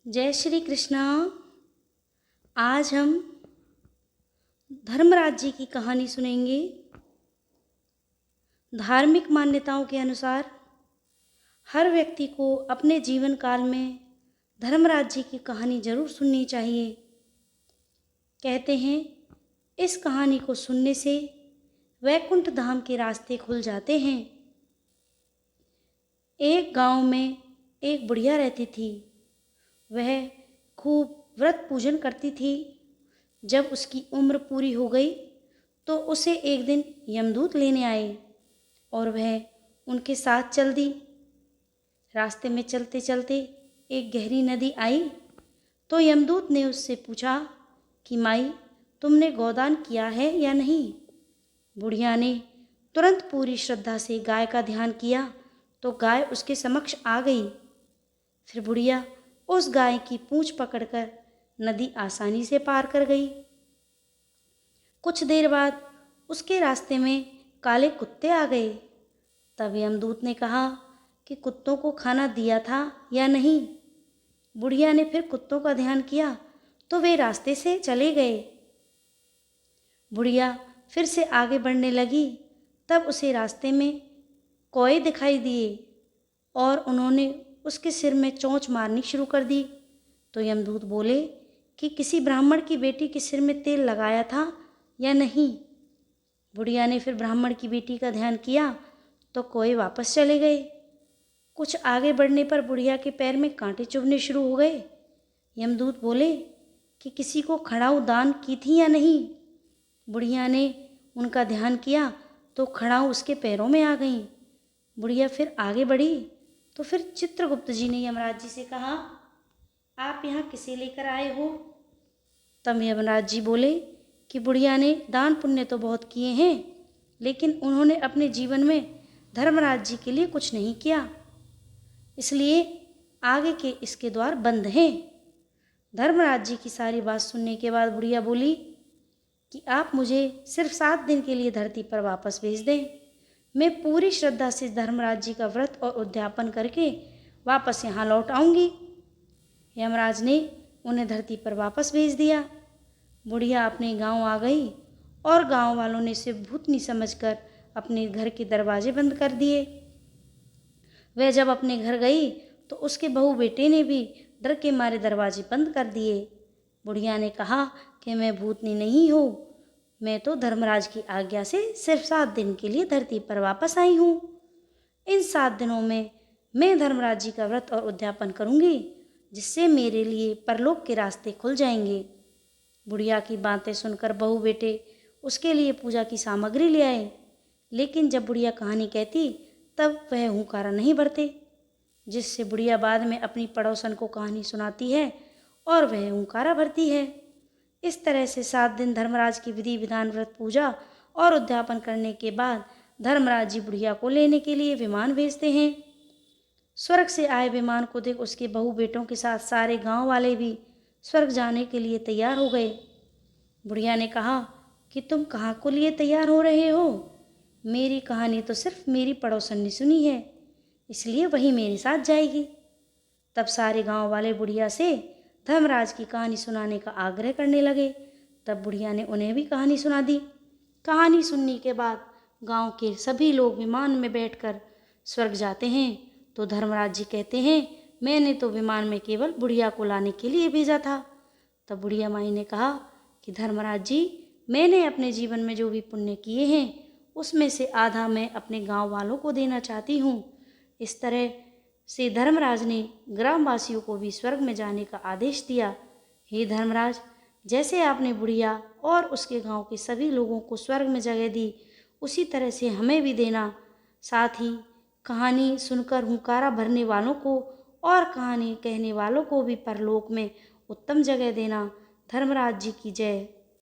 जय श्री कृष्णा। आज हम धर्मराज जी की कहानी सुनेंगे। धार्मिक मान्यताओं के अनुसार हर व्यक्ति को अपने जीवन काल में धर्मराज जी की कहानी जरूर सुननी चाहिए। कहते हैं इस कहानी को सुनने से वैकुंठ धाम के रास्ते खुल जाते हैं। एक गांव में एक बुढ़िया रहती थी। वह खूब व्रत पूजन करती थी। जब उसकी उम्र पूरी हो गई तो उसे एक दिन यमदूत लेने आए और वह उनके साथ चल दी। रास्ते में चलते चलते एक गहरी नदी आई तो यमदूत ने उससे पूछा कि माई, तुमने गोदान किया है या नहीं। बुढ़िया ने तुरंत पूरी श्रद्धा से गाय का ध्यान किया तो गाय उसके समक्ष आ गई। फिर बुढ़िया उस गाय की पूंछ पकड़कर नदी आसानी से पार कर गई। कुछ देर बाद उसके रास्ते में काले कुत्ते आ गए। तब यमदूत ने कहा कि कुत्तों को खाना दिया था या नहीं। बुढ़िया ने फिर कुत्तों का ध्यान किया तो वे रास्ते से चले गए। बुढ़िया फिर से आगे बढ़ने लगी। तब उसे रास्ते में कौए दिखाई दिए और उन्होंने उसके सिर में चोंच मारनी शुरू कर दी। तो यमदूत बोले कि किसी ब्राह्मण की बेटी के सिर में तेल लगाया था या नहीं। बुढ़िया ने फिर ब्राह्मण की बेटी का ध्यान किया तो कौए वापस चले गए। कुछ आगे बढ़ने पर बुढ़िया के पैर में कांटे चुभने शुरू हो गए। यमदूत बोले कि किसी को खड़ाऊ दान की थी या नहीं। बुढ़िया ने उनका ध्यान किया तो खड़ाऊ उसके पैरों में आ गई। बुढ़िया फिर आगे बढ़ी तो फिर चित्रगुप्त जी ने यमराज जी से कहा, आप यहाँ किसे लेकर आए हो। तब यमराज जी बोले कि बुढ़िया ने दान पुण्य तो बहुत किए हैं, लेकिन उन्होंने अपने जीवन में धर्मराज जी के लिए कुछ नहीं किया, इसलिए आगे के इसके द्वार बंद हैं। धर्मराज जी की सारी बात सुनने के बाद बुढ़िया बोली कि आप मुझे सिर्फ 7 दिन के लिए धरती पर वापस भेज दें। मैं पूरी श्रद्धा से धर्मराज जी का व्रत और उद्यापन करके वापस यहाँ लौट आऊँगी। यमराज ने उन्हें धरती पर वापस भेज दिया। बुढ़िया अपने गांव आ गई और गांव वालों ने उसे भूतनी समझकर अपने घर के दरवाजे बंद कर दिए। वह जब अपने घर गई तो उसके बहू बेटे ने भी डर के मारे दरवाजे बंद कर दिए। बुढ़िया ने कहा कि मैं भूतनी नहीं हूँ, मैं तो धर्मराज की आज्ञा से सिर्फ 7 दिन के लिए धरती पर वापस आई हूँ। इन 7 दिनों में मैं धर्मराज जी का व्रत और उद्यापन करूँगी, जिससे मेरे लिए परलोक के रास्ते खुल जाएंगे। बुढ़िया की बातें सुनकर बहू बेटे उसके लिए पूजा की सामग्री ले आए, लेकिन जब बुढ़िया कहानी कहती तब वह हुंकारा नहीं भरते, जिससे बुढ़िया बाद में अपनी पड़ोसन को कहानी सुनाती है और वह हुंकारा भरती है। इस तरह से 7 दिन धर्मराज की विधि विधान व्रत पूजा और उद्यापन करने के बाद धर्मराज जी बुढ़िया को लेने के लिए विमान भेजते हैं। स्वर्ग से आए विमान को देख उसके बहू बेटों के साथ सारे गांव वाले भी स्वर्ग जाने के लिए तैयार हो गए। बुढ़िया ने कहा कि तुम कहाँ को लिए तैयार हो रहे हो। मेरी कहानी तो सिर्फ मेरी पड़ोसन ने सुनी है, इसलिए वही मेरे साथ जाएगी। तब सारे गांव वाले बुढ़िया से धर्मराज की कहानी सुनाने का आग्रह करने लगे। तब बुढ़िया ने उन्हें भी कहानी सुना दी। कहानी सुनने के बाद गांव के सभी लोग विमान में बैठकर स्वर्ग जाते हैं तो धर्मराज जी कहते हैं, मैंने तो विमान में केवल बुढ़िया को लाने के लिए भेजा था। तब बुढ़िया माई ने कहा कि धर्मराज जी, मैंने अपने जीवन में जो भी पुण्य किए हैं उसमें से आधा मैं अपने गांव वालों को देना चाहती हूँ। इस तरह से धर्मराज ने ग्रामवासियों को भी स्वर्ग में जाने का आदेश दिया। हे धर्मराज, जैसे आपने बुढ़िया और उसके गांव के सभी लोगों को स्वर्ग में जगह दी, उसी तरह से हमें भी देना। साथ ही कहानी सुनकर हुंकारा भरने वालों को और कहानी कहने वालों को भी परलोक में उत्तम जगह देना। धर्मराज जी की जय।